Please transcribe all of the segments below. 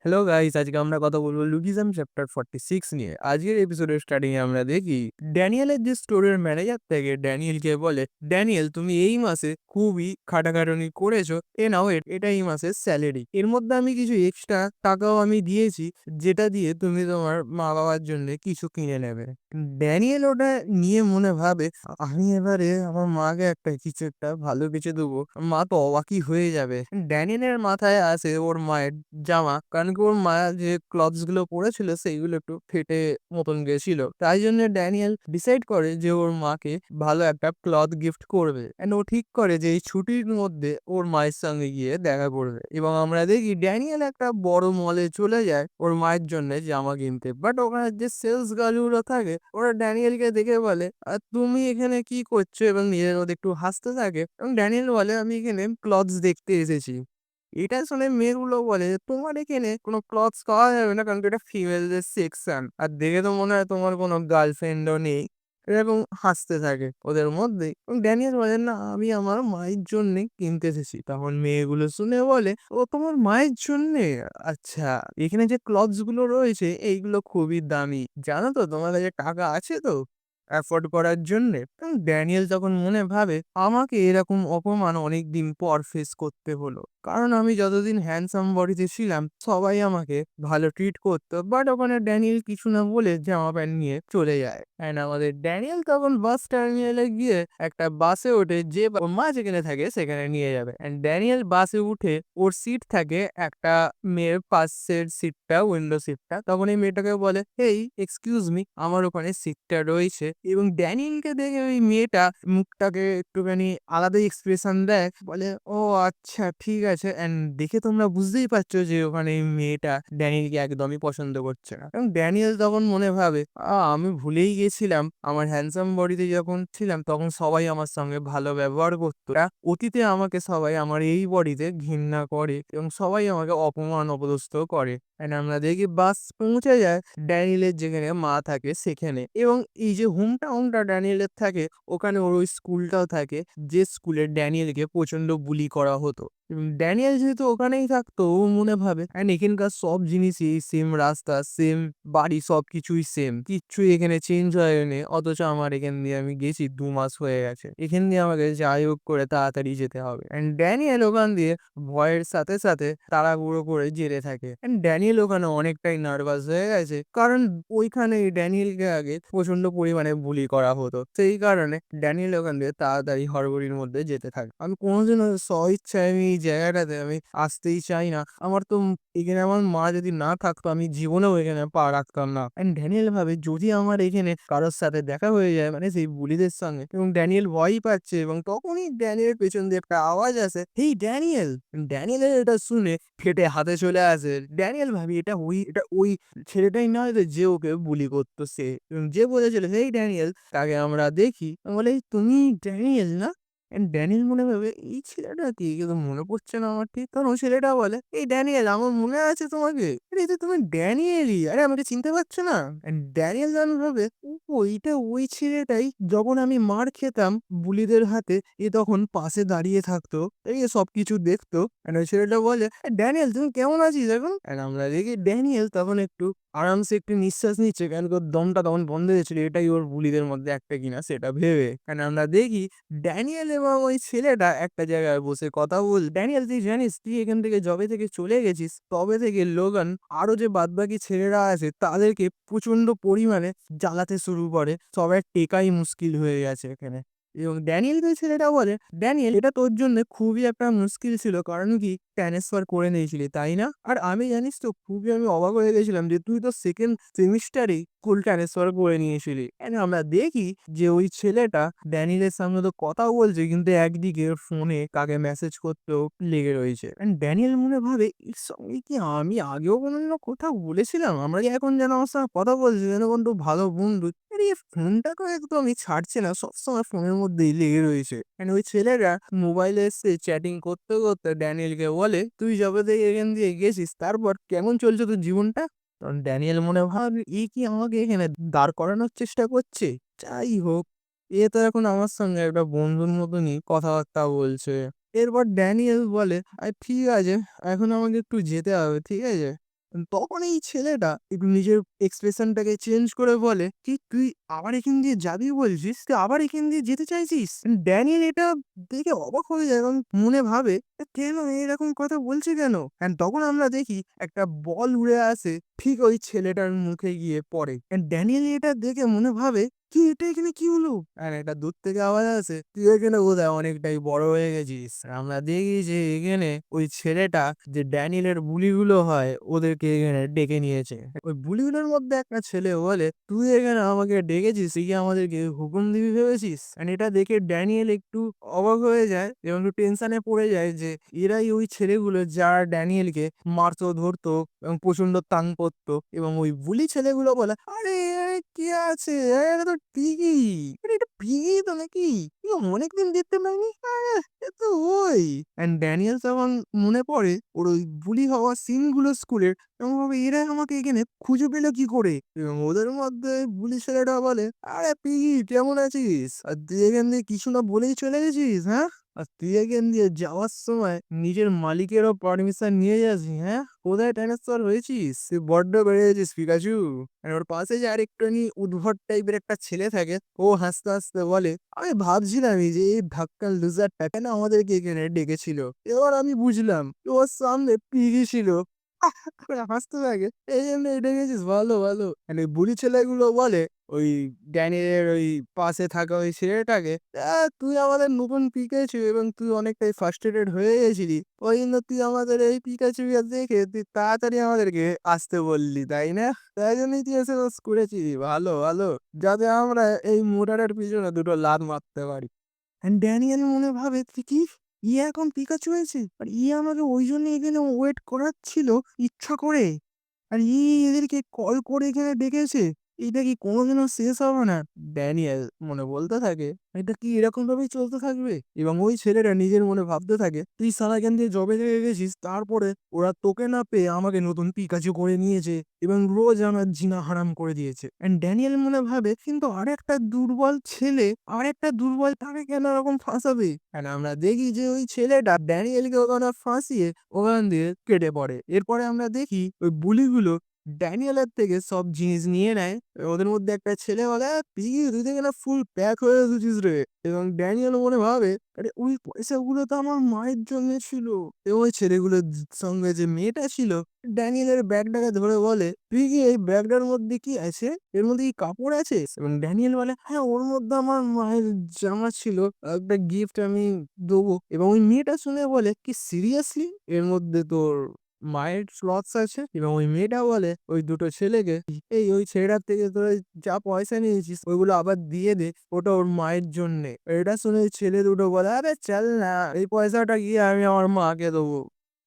Hello guys, আজকে আমরা কথা বলবো লুকিজম চ্যাপ্টার 46 নিয়ে। আজকের এপিসোডের স্টার্টিং এ আমরা দেখি ড্যানিয়েলের যে স্টোরের ম্যানেজার থেকে ড্যানিয়েলকে বলে, ড্যানিয়েল তুমি এই মাসে খুবই খাটাখাটনি করেছো, এ নাও এটা এই মাসের স্যালারি। এর মধ্যে আমি কিছু এক্সট্রা টাকাও আমি দিয়েছি, যেটা দিয়ে তুমি তোমার মা বাবার জন্য কিছু কিনে নেবে। ড্যানিয়েল ওটা নিয়ে মনে ভাবে, আমি এবারে আমার মাকে কিছু একটা ভালো কিছু দেবো, মা তো অবাকই হয়ে যাবে। ড্যানিয়েলের মাথায় আসে ওর মায়ের জামা, কারণ কি ওর মা যে ক্লথস গুলো পরেছিল সেইগুলো একটু ফেটে মতন গেছিল। তাই জন্য ড্যানিয়েল ডিসাইড করে যে ওর মাকে ভালো একটা ক্লথ গিফট করবে। এন্ড ও ঠিক করে যে এই ছুটির মধ্যে ওর মায়ের সঙ্গে গিয়ে দেখা করবে। এবং আমরা দেখি ড্যানিয়েল একটা বড় মলে চলে যায় ওর মায়ের জন্য জামা কিনতে। বাট ওখানে যে সেলস গার্লগুলো থাকে ওরা ড্যানিয়েলকে দেখে বলে, তুমি এখানে কি করছো?" এবং নিজের মধ্যে একটু হাসতে থাকে। এবং ড্যানিয়েল বলে, আমি এখানে ক্লথস দেখতে এসেছি। এটা শুনে মেয়েগুলো বলে, তোমার এখানে কোনো ক্লথস পাওয়া যাবে না, কারণ কি এটা ফিমেলদের সেকশন, আর দেখে তো মনে হয় তোমার কোনো গার্লফ্রেন্ডও নেই। এরকম হাসতে থাকে ওদের মধ্যে। এবং ড্যানিয়েল বলে, না আমি আমার মায়ের জন্যে কিনতে এসেছি। তখন মেয়েগুলো শুনে বলে, ও তোমার মায়ের জন্যে? আচ্ছা, এখানে যে ক্লথস গুলো রয়েছে এইগুলো খুবই দামি, জানো তো তোমার কাছে টাকা আছে তো অ্যাফোর্ড করার জন্যে? এবং ড্যানিয়েল তখন মনে ভাবে, আমাকে এরকম অপমান অনেকদিন পর ফেস করতে হলো, কারণ আমি যতদিন হ্যান্ডসাম বডিতে ছিলাম সবাই আমাকে ভালো ট্রিট করতো। বাট ওখানে ড্যানিয়েল কিছু না বলে জামা প্যান্ট নিয়ে চলে যায়। অ্যান্ড আমাদের ড্যানিয়েল তখন বাস টার্মিনালে গিয়ে একটা বাসে ওঠে, যে ওর মা যেখানে থাকে সেখানে নিয়ে যাবে। অ্যান্ড ড্যানিয়েল বাসে উঠে ওর সিট থাকে একটা মেয়ের পাশের সিটটা, উইন্ডো সিটটা। তখন এই মেয়েটাকে বলে, এই এক্সকিউজ মি, আমার ওখানে সিটটা রয়েছে। এবং ড্যানিয়েলকে দেখে ওই মেয়েটা মুখটাকে একটুখানি আলাদা এক্সপ্রেশন দেয়, বলে, ও আচ্ছা ঠিক আছে। অ্যান্ড দেখে তোমরা বুঝতেই পারছো যে ওখানে এই মেয়েটা ড্যানিয়েলকে একদমই পছন্দ করছে না। এবং ড্যানিয়েল তখন মনে ভাবে, আমি ভুলেই গেছিলাম আমার হ্যান্ডসাম বডিতে যখন ছিলাম তখন সবাই আমার সঙ্গে ভালো ব্যবহার করতো। অতীতে আমাকে সবাই আমার এই বডিতে ঘৃণা করে এবং সবাই আমাকে অপমান অপদস্থ করে। অ্যান্ড আমরা দেখি বাস পৌঁছে যায় ড্যানিয়েলের যেখানে মা থাকে সেখানে। এবং এই যে হোম টাউনটা ড্যানিয়েলের থাকে, ওখানে ওর ওই স্কুলটাও থাকে, যে স্কুলে ড্যানিয়েলকে প্রচন্ড বুলি করা হতো। ড্যানিয়েল যেহেতু ওখানেই থাকতো, ও মনে ভাবে, অ্যান্ড এখানকার সব জিনিসই সেম, রাস্তা সেম, বাড়ি সবকিছুই সেম, কিচ্ছুই এখানে চেঞ্জ হয়নি। অথচ আমার এখান দিয়ে আমি গেছি 2 মাস হয়ে গেছে, এখান দিয়ে আমাকে যাই হোক করে তাড়াতাড়ি যেতে হবে। অ্যান্ড ড্যানিয়েল ওখান দিয়ে ভয়ের সাথে সাথে তাড়াহুড়ো করে যেতে থাকে। অ্যান্ড ড্যানিয়েল ওখানে অনেকটাই নার্ভাস হয়ে গেছে, কারণ ওইখানে ড্যানিয়েলকে আগে প্রচন্ড পরিমাণে বুলি করা হতো। সেই কারণে ড্যানিয়েল ওখান দিয়ে তাড়াতাড়ি হড়বড়ির মধ্যে যেতে থাকে। আমি কোনোদিনও স্বইচ্ছায় আমি এই জায়গাটাতে আমি আসতেই চাই না। আমার তো এখানে আমার মা যদি না থাকতো আমি জীবনেও এখানে পা রাখতাম না। অ্যান্ড ড্যানিয়েল ভাবে, যদি আমার এখানে কারোর সাথে দেখা হয়ে যায়, মানে সেই বুলিদের সঙ্গে, এবং ড্যানিয়েল ভয়ই পাচ্ছে। এবং তখনই ড্যানিয়েলের পেছন দিয়ে একটা আওয়াজ আসে, হেই ড্যানিয়েল! ড্যানিয়েলের এটা শুনে ফেটে হাতে চলে আসে। ড্যানিয়েল ভাবি এটা ওই ছেলেটাই নয় তো যে ওকে বুলি করতো সে। এবং যে বলেছিল, হেই ড্যানিয়েল, তাকে আমরা দেখি। বলে, তুমি ড্যানিয়েল না? ড্যানিয়েল মনে ভাবে, এই ছেলেটা কি, কিন্তু মনে পড়ছে না আমার ঠিক। তখন ওই ছেলেটা বলে, এই ড্যানিয়েল, আমার মনে আছে তোমাকে, আরে এটা তুমি ড্যানিয়েলই, আরে আমাকে চিনতে পারছো না? ড্যানিয়েল জানো ভাবে, ওইটা ওই ছেলেটাই, যখন আমি মার খেতাম বুলিদের হাতে, এ তখন পাশে দাঁড়িয়ে থাকতো, এই সবকিছু দেখতো। ওই ছেলেটা বলে, ড্যানিয়েল তুমি কেমন আছিস এখন? আমরা দেখি ড্যানিয়েল তখন একটু আরামসে একটু নিঃশ্বাস নিচ্ছে, কেন কি ওর দমটা তখন বন্ধ হয়েছিল, এটাই ওর বুলিদের মধ্যে একটা কিনা সেটা ভেবে। আমরা দেখি ড্যানিয়েল এবং ওই ছেলেটা একটা জায়গায় বসে কথা ড্যানিয়েল, তুই জানিস তুই এখান থেকে যবে থেকে চলে গেছিস তবে থেকে লোগান আরো যে বাদবাকি ছেলেরা আছে তাদেরকে প্রচন্ড পরিমাণে জ্বালাতে শুরু করে, সবার টেকাই মুশকিল হয়ে গেছে এখানে। এবং ড্যানিয়েল ওই ছেলেটা বলে, ড্যানিয়েল এটা তোর জন্য খুবই একটা মুশকিল ছিল, কারণ কি ট্রান্সফার করে নিয়েছিলি তাই না? আর আমি জানিস তো খুবই আমি অবাক হয়ে গেছিলাম যে তুই তো সেকেন্ড সেমিস্টারেই স্কুল ট্রান্সফার করে নিয়েছিলি। আমরা দেখি যে ওই ছেলেটা ড্যানিয়েলের সামনে তো কথাও বলছে, কিন্তু একদিকে ফোনে কাকে মেসেজ করতেও লেগে রয়েছে। ড্যানিয়েল মনে ভাবে, এর সঙ্গে কি আমি আগেও কোনোদিনও কোথাও বলেছিলাম, আমরা কি এখন যেন আমার সঙ্গে কথা বলছি যেন বন্ধু, ভালো বন্ধু, আরে এই ফোনটাকে একদমই ছাড়ছে না, সবসময় ফোনের মধ্যেই লেগে রয়েছে। ওই ছেলেরা মোবাইলে এসে চ্যাটিং করতে করতে ড্যানিয়েলকে বলে, তুই যবে থেকে এখান দিয়ে গেছিস তারপর কেমন চলছে তোর জীবনটা? তখন ড্যানিয়েল মনে ভাবে, এ কি আমাকে এখানে দাঁড় করানোর চেষ্টা করছে? যাই হোক, এ তো এখন আমার সঙ্গে একটা বন্ধুর মতনই কথাবার্তা বলছে। এরপর ড্যানিয়েল বলে, ঠিক আছে, এখন আমাকে একটু যেতে হবে, ঠিক আছে? তখন এই ছেলেটা একটু নিজের এক্সপ্রেশনটাকে চেঞ্জ করে বলে, "কি তুই আবার এখান দিয়ে যাবি বলছিস? তুই আবার এখান দিয়ে যেতে চাইছিস?" ড্যানিয়েল এটা দেখে অবাক হয়ে যায় এবং মনে ভাবে, কেন এরকম কথা বলছে কেন?" তখন আমরা দেখি একটা বল উড়ে আসে ঠিক ওই ছেলেটার মুখে গিয়ে পড়ে। ড্যানিয়েল এটা দেখে মনে ভাবে, কি এটা এখানে কি হলো? আর একটা দূর থেকে আওয়াজ আসে, "তুই এখানে বোধহয় অনেকটাই বড় হয়ে গেছিস।" আর আমরা দেখি যে এখানে ওই ছেলেটা যে ড্যানিয়েলের বুলিগুলো হয় ওদেরকে এখানে ডেকে নিয়েছে। ওই বুলিগুলোর মধ্যে একটা ছেলে বলে, "তুই এখানে আমাকে ডেকেছিস, তুই কি আমাদেরকে হুকুম দিবি ভেবেছিস?" এটা দেখে ড্যানিয়েল একটু অবাক হয়ে যায় এবং একটু টেনশনে পড়ে যায় যে এরাই ওই ছেলেগুলো যারা ড্যানিয়েলকে মারতো, ধরতো এবং প্রচন্ড তাং করতো। এবং ওই বুলি ছেলেগুলো বলে, "আরে কে আছে? এটা তো পিগি। আরে এটা পিগি তো নাকি? এ অনেকদিন দেখতে পাইনি। এ তো ওই।" ড্যানিয়েল তখন মনে পড়ে ওর ওই বুলি হওয়া সিনগুলো স্কুলের, এবং ভাবে এরা আমাকে এখানে খুঁজে পেল কি করে? এবং ওদের মধ্যে বুলি ছেলেটা বলে, "আরে পিগি কেমন আছিস? আর তুই এখান দিয়ে কিছু না বলেই চলে গেছিস, হ্যাঁ? আর তুই এখান দিয়ে যাওয়ার সময় নিজের মালিকেরও পারমিশন নিয়ে যাসনি, হ্যাঁ? কোথায় ট্রান্সফার হয়েছিস? তুই বড্ড বেড়ে গেছিস পিকাচু।" আর ওর পাশে যে আরেকটুখানি উদ্ভট টাইপের একটা ছেলে থাকে, ও হাসতে, হাসতে বলে, "আমি ভাবছিলামই যে এই ঢাক্কার লুজারটা কেন আমাদেরকে এখানে ডেকেছিল। এবার আমি বুঝলাম ওর সামনে পিগি ছিল।" করে হাসতে থাকে। "এই জন্যই ডেকেছিস? ভালো, ভালো।" ওই বুড়ি ছেলেগুলো বলে ওই ড্যানিয়েলের ওই পাশে থাকা ওই ছেলেটাকে, তুই আমাদের নতুন পিকাচু এবং তুই অনেকটাই ফ্রাস্ট্রেটেড হয়ে গেছিলি। ওই জন্য তুই আমাদের এই পিকাচুকে দেখে তুই তাড়াতাড়ি আমাদেরকে আসতে বললি, তাই না? তাই জন্যই তুই এসে রোজ করেছিলি। ভালো, ভালো। যাতে আমরা এই মুরারের পিছনে দুটো লাথ মারতে পারি।" ড্যানিয়েল মনে ভাবে, কি এখন পিকাচু হয়েছে? আর আমাকে ওই জন্য এখানে ওয়েট করাচ্ছিল ইচ্ছা করে। আর এদেরকে কল করে এখানে ডেকেছে। এটা কি কোনোদিনও শেষ হবে না? ড্যানিয়েল মনে বলতে থাকে, এটা কি এরকম ভাবেই চলতে থাকবে? এবং ওই ছেলেটা নিজের মনে ভাবতে থাকে, তুই শালা এখান দিয়ে জবে থেকে গেছিস, তারপরে ওরা তোকে না পেয়ে আমাকে নতুন পিকাচু করে নিয়েছে এবং রোজ আমার জিনা হারাম করে দিয়েছে। ড্যানিয়েল মনে ভাবে, কিন্তু আরেকটা দুর্বল ছেলে, আরেকটা দুর্বল তাকে কেন এরকম ফাঁসাবে? আমরা দেখি যে ওই ছেলেটা ড্যানিয়েলকে ওখানে ফাঁসিয়ে ওখান দিয়ে কেটে পড়ে। এরপরে আমরা দেখি ওই বুলিগুলো ড্যানিয়েলের থেকে সব জিনিস নিয়ে নেয়। ওদের মধ্যে একটা ছেলে বলে, "পিগি তুই তো এখানে ফুল প্যাক হয়ে এসেছিস রে।" এবং ড্যানিয়েল মনে ভাবে, আরে ওই পয়সাগুলো তো আমার মায়ের জন্য ছিল। এবং ওই ছেলেগুলোর সঙ্গে যে মেয়েটা ছিল ড্যানিয়েলের ব্যাগটাকে ধরে বলে, "পিগি এই ব্যাগটার মধ্যে কি আছে? এর মধ্যে কি কাপড় আছে?" এবং ড্যানিয়েল বলে, "হ্যাঁ ওর মধ্যে আমার মায়ের জামা ছিল, একটা গিফট আমি দেবো।" এবং ওই মেয়েটা শুনে বলে, "কি সিরিয়াসলি? এর মধ্যে তোর মায়ের ক্লথস আছে?" এবং ওই মেয়েটা বলে ওই দুটো ছেলেকে, "এই ওই ছেলেটার থেকে তোরা যা পয়সা নিয়েছিস ওইগুলো আবার দিয়ে দে, ওটা ওর মায়ের জন্যে।" এটা শুনে ওই ছেলে দুটো বলে, "আরে চল না, এই পয়সাটা গিয়ে আমি আমার মাকে দেবো।"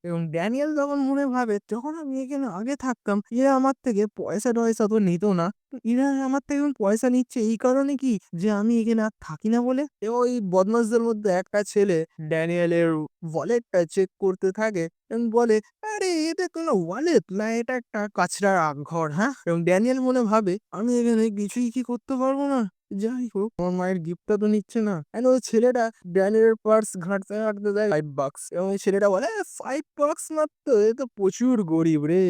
এবং ড্যানিয়েল তখন মনে ভাবে, যখন আমি এখানে আগে থাকতাম এরা আমার থেকে পয়সা-টয়সা তো নিত না। এরা আমার থেকে এখন পয়সা নিচ্ছে এই কারণে কি যে আমি এখানে আর থাকি না বলে? এবং ওই বদমাশদের মধ্যে একটা ছেলে ড্যানিয়েলের ওয়ালেটটা চেক করতে থাকে এবং বলে, "আরে এটা কোনো ওয়ালেট না, এটা একটা কাচরার ঘর, হ্যাঁ?" এবং ড্যানিয়েল মনে ভাবে, আমি এখানে কিছুই কি করতে পারবো না? যাই হোক, আমার মায়ের গিফটটা তো নিচ্ছে না। ওই ছেলেটা ড্যানিয়েলের পার্স ঘাঁটতে, ঘাঁটতে দেয় $5 এবং ওই ছেলেটা বলে, $5 মাত্র? এ তো প্রচুর গরিব রে।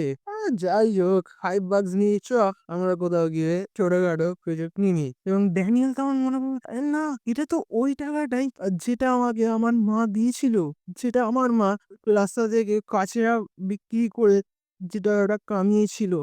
যাই হোক, $5 নিয়ে চ আমরা কোথাও গিয়ে ছোটখাটো কিছু কিনি।" এবং ড্যানিয়েল তখন মনে করবে, "আরে না, এটা তো ওই টাকাটাই যেটা আমাকে আমার মা দিয়েছিল। যেটা আমার মা রাস্তা থেকে কাঁচরা বিক্রি করে যে টাকাটা কামিয়েছিল।"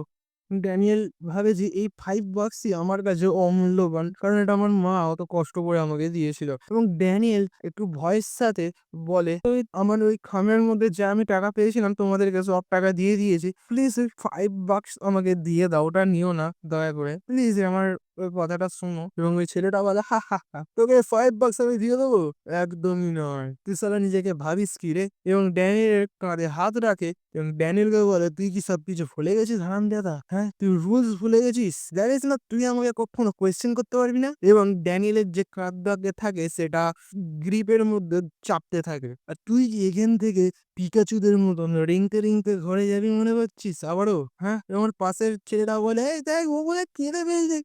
ড্যানিয়েল ভাবে যে এই $5 আমার কাছে অমূল্যবান। কারণ এটা আমার মা অত কষ্ট করে আমাকে দিয়েছিল। এবং ড্যানিয়েল একটু ভয়ের সাথে বলে, "ওই আমার ওই খামের মধ্যে যা আমি টাকা পেয়েছিলাম তোমাদেরকে সব টাকা দিয়ে দিয়েছি। প্লিজ ওই $5 আমাকে দিয়ে দাও। ওটা নিও না দয়া করে। প্লিজ আমার ওই কথাটা শোনো।" এবং ওই ছেলেটা বলে, "হা, হা, হা! তোকে $5 আমি দিয়ে দেবো? একদমই নয়। তুই শালা নিজেকে ভাবিস কি রে?" এবং ড্যানিয়েলের কাঁধে হাত রাখে এবং ড্যানিয়েলকে বলে, "তুই কি সবকিছু ভুলে গেছিস হারামজাদা? হ্যাঁ? তুই রুলস ভুলে গেছিস? জানিস না তুই আমাকে কক্ষনো কোয়েশ্চেন করতে পারবি না?" এবং ড্যানিয়েলের যে কাঁধটাকে থাকে সেটা গ্রিপের মধ্যে চাপতে থাকে। "আর তুই কি এখান থেকে পিকাচুদের মতন রেংতে, রেংতে ঘরে যাবি মনে করছিস আবারও? হ্যাঁ?" এবং ওর পাশের ছেলেটা বলে, "এই দেখ ও বলে কেঁদে ফেলছে।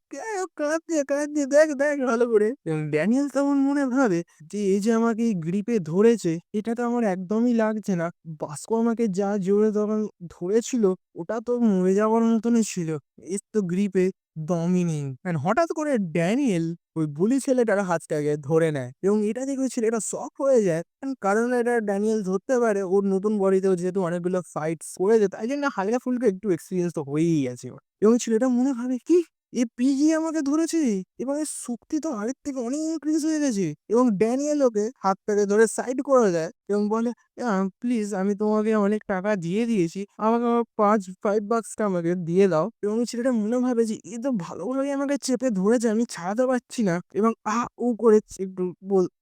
কাঁদছে কাঁদছে, দেখ দেখ ভালো করে। এবং ড্যানিয়েল তখন মনে ভাবে যে এই যে আমাকে গ্রিপে ধরেছে এটা তো আমার একদমই লাগছে না। বাস্কো আমাকে যা জোরে তখন ধরেছিল ওটা তো মরে যাওয়ার মতনই ছিল। এর তো গ্রিপে দমই নেই। And হঠাৎ করে ড্যানিয়েল ওই বুলি ছেলেটার হাতটাকে ধরে নেয় এবং এটা দেখে ওই ছেলেটা শক হয়ে যায়। কারণ এটা ড্যানিয়েল ধরতে পারে ওর নতুন বডিতেও যেহেতু অনেকগুলো ফাইটস করেছে তাই জন্য হালকা ফুলকা একটু এক্সপিরিয়েন্স তো হয়েই গেছে ওর। এবং ছেলেটা মনে ভাবে কি এ পিজি আমাকে ধরেছে এবং এর শক্তি তো আগের থেকে অনেক ইনক্রিজ হয়ে গেছে। এবং ড্যানিয়েল ওকে হাতটাকে ধরে সাইড করে দেয় এবং বলে, প্লিজ আমি তোমাকে অনেক টাকা দিয়ে দিয়েছি, আমাকে আমার 5 বাক্সটা আমাকে দিয়ে দাও। এবং ওই ছেলেটা মনে ভাবে যে এ তো ভালোভাবেই আমাকে চেপে ধরেছে, আমি ছাড়াতে পারছি না। এবং উ করে একটু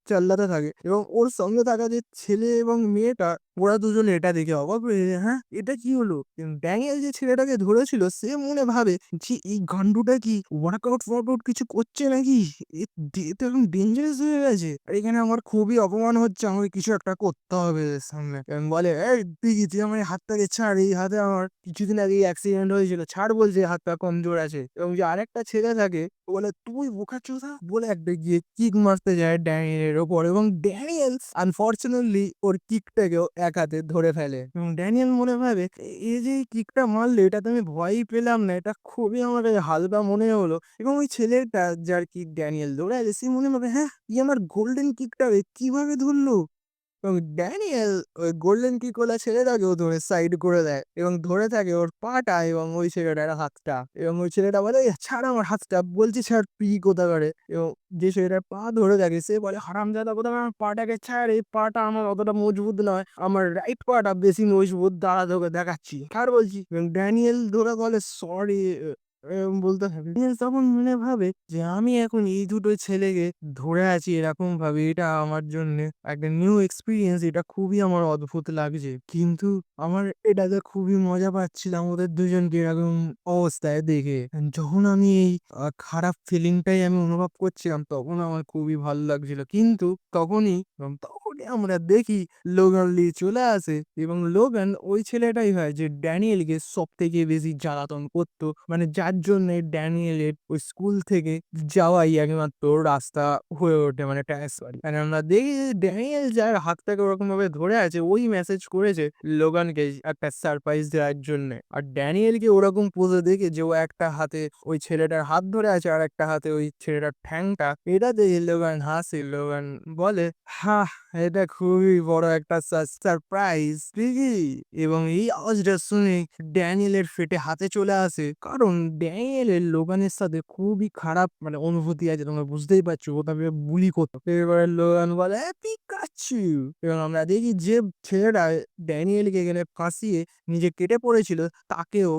চেল্লাতে থাকে এবং ওর সঙ্গে থাকা যে ছেলে এবং মেয়েটা ওরা দুজনে এটা দেখে অবাক হয়ে যায়, হ্যাঁ এটা কি হলো। ড্যানিয়েল যে ছেলেটাকে ধরেছিল সে মনে ভাবে যে এই গান্ডুটা কি ওয়ার্কআউট ফোয়ার্কআউট কিছু করছে নাকি, এ তো এখন ডেঞ্জারাস হয়ে গেছে। আর এখানে আমার খুবই অপমান হচ্ছে, আমাকে কিছু একটা করতে হবে এর সামনে। এবং বলে, এই তুই কি, তুই আমার এই হাতটাকে ছাড়, এই হাতে আমার কিছুদিন আগে অ্যাক্সিডেন্ট হয়েছিল, ছাড় বলছে, হাতটা কমজোর আছে। এবং যে আরেকটা ছেলে থাকে ও বলে, তুই বোকাচোদা বলে একটা গিয়ে কিক মারতে যায় ড্যানিয়েলের ওপর এবং ড্যানিয়েল আনফরচুনেটলি ওর কিকটাকেও এক হাতে ধরে ফেলে। এবং ড্যানিয়েল মনে ভাবে এই যে কিকটা মারলে এটা তো আমি ভয়ই পেলাম না, এটা খুবই আমার কাছে হালকা মনে হলো। এবং ওই ছেলেটা যার কিক ড্যানিয়েল দৌড়ায় সে মনে ভাবে, হ্যাঁ ই আমার গোল্ডেন কিকটাকে কিভাবে ধরলো। এবং ড্যানিয়েল ওই গোল্ডেন কিকওয়ালা ছেলেটাকেও ধরে সাইড করে দেয় এবং ধরে থাকে ওর পাটা এবং ওই ছেলেটার হাতটা। এবং ওই ছেলেটা বলে, "এই ছাড় আমার হাতটা, বলছি ছাড় তুই কোথাকারে।" এবং যে ছেলেটার পা ধরে থাকে সে বলে, হারামজাদা কোথাকার, আমার পাটাকে ছাড়, এই পাটা আমার অতটা মজবুত নয়, আমার রাইট পাটা বেশি মজবুত, দাঁড়া তোকে দেখাচ্ছি, ছাড় বলছি। এবং ড্যানিয়েল ধরে বলে, সরি এরকম বলতে থাকে। ড্যানিয়েল তখন মনে ভাবে যে আমি এখন এই দুটো ছেলেকে ধরে আছি এরকম ভাবে, এটা আমার জন্য একটা নিউ এক্সপিরিয়েন্স, এটা খুবই আমার অদ্ভুত লাগছে। কিন্তু আমার এটাতে খুবই মজা পাচ্ছিলাম ওদের দুজনকে এরকম অবস্থায় দেখে। যখন আমি এই খারাপ ফিলিংটাই আমি অনুভব করছিলাম তখন আমার খুবই ভালো লাগছিল। কিন্তু তখনই আমরা দেখি লোগান লি চলে আসে এবং লোগান ওই ছেলেটাই হয় যে ড্যানিয়েলকে সব থেকে বেশি জ্বালাতন করতো, মানে যার জন্য ড্যানিয়েলের ওই স্কুল থেকে যাওয়াই একমাত্র রাস্তা হয়ে ওঠে, মানে ট্রান্সফার। আর আমরা দেখি যে ড্যানিয়েল যার হাতটাকে ওরকম ভাবে ধরে আছে ওই মেসেজ করেছে লোগানকে একটা সারপ্রাইজ দেওয়ার জন্য। আর ড্যানিয়েলকে ওরকম পোজে দেখে যে ও একটা হাতে ওই ছেলেটার হাত ধরে আছে আর একটা হাতে ওই ছেলেটার ঠ্যাংটা, এটা দেখে লোগান হাসে। লোগান বলে, হা, এটা খুবই বড় একটা সারপ্রাইজ ঠিকই। এবং এই আওয়াজটা শুনে ড্যানিয়েলের ফেটে হাতে চলে আসে, কারণ ড্যানিয়েলের লোগানের সাথে খুবই খারাপ মানে অনুভূতি আছে, তোমরা বুঝতেই পারছো, ও তাকে বুলি করতো। এবারে লোগান বলে, পিকাচু। এবং আমরা দেখি যে ছেলেটা ড্যানিয়েলকে এখানে ফাঁসিয়ে নিজে কেটে পড়েছিল তাকেও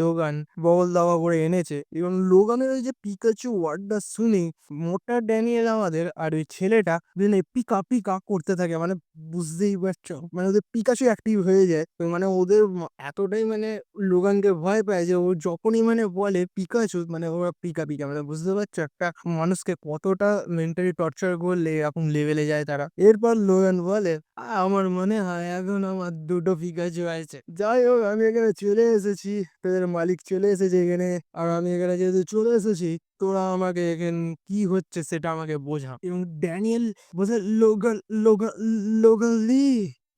লোগান বল দাওয়া করে এনেছে। এবং লোগানের ওই যে পিকাচু ওয়ার্ডটা শুনে মোটা ড্যানিয়েল আমাদের আর ওই ছেলেটা দুজনে পিকা পিকা করতে থাকে, মানে বুঝতেই পারছো, মানে ওদের পিকাচু অ্যাক্টিভ হয়ে যায়। তো মানে ওদের এতটাই মানে লোগানকে ভয় পায় যে ও যখনই মানে বলে পিকাচু মানে ওরা পিকা পিকা, মানে বুঝতে পারছো একটা মানুষকে কতটা মেন্টালি টর্চার করলে এরকম লেভেলে যায় তারা। এরপর লোগান বলে, আমার মনে হয় এখন আমার দুটো পিকাচু আছে, যাই হোক আমি এখানে চলে এসেছি, তোদের মালিক চলে এসেছে এখানে, আর আমি এখানে যেহেতু চলে এসেছি তোরা আমাকে এখানে কি হচ্ছে সেটা আমাকে বোঝা। এবং ড্যানিয়েল বলছে, লোগান লোগান লোগান লি।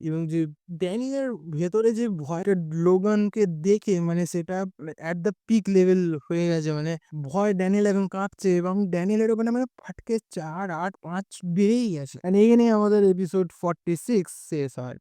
এবং যে ড্যানিয়েলের ভেতরে যে ভয়টা লোগানকে দেখে মানে সেটা অ্যাট দ্য পিক লেভেল হয়ে গেছে, মানে ভয় ড্যানিয়েল এখন কাঁপছে এবং ড্যানিয়েলের ওখানে মানে ফাটকে 4, 8, 5 বেড়েই গেছে। এখানে আমাদের এপিসোড 46 শেষ হয়।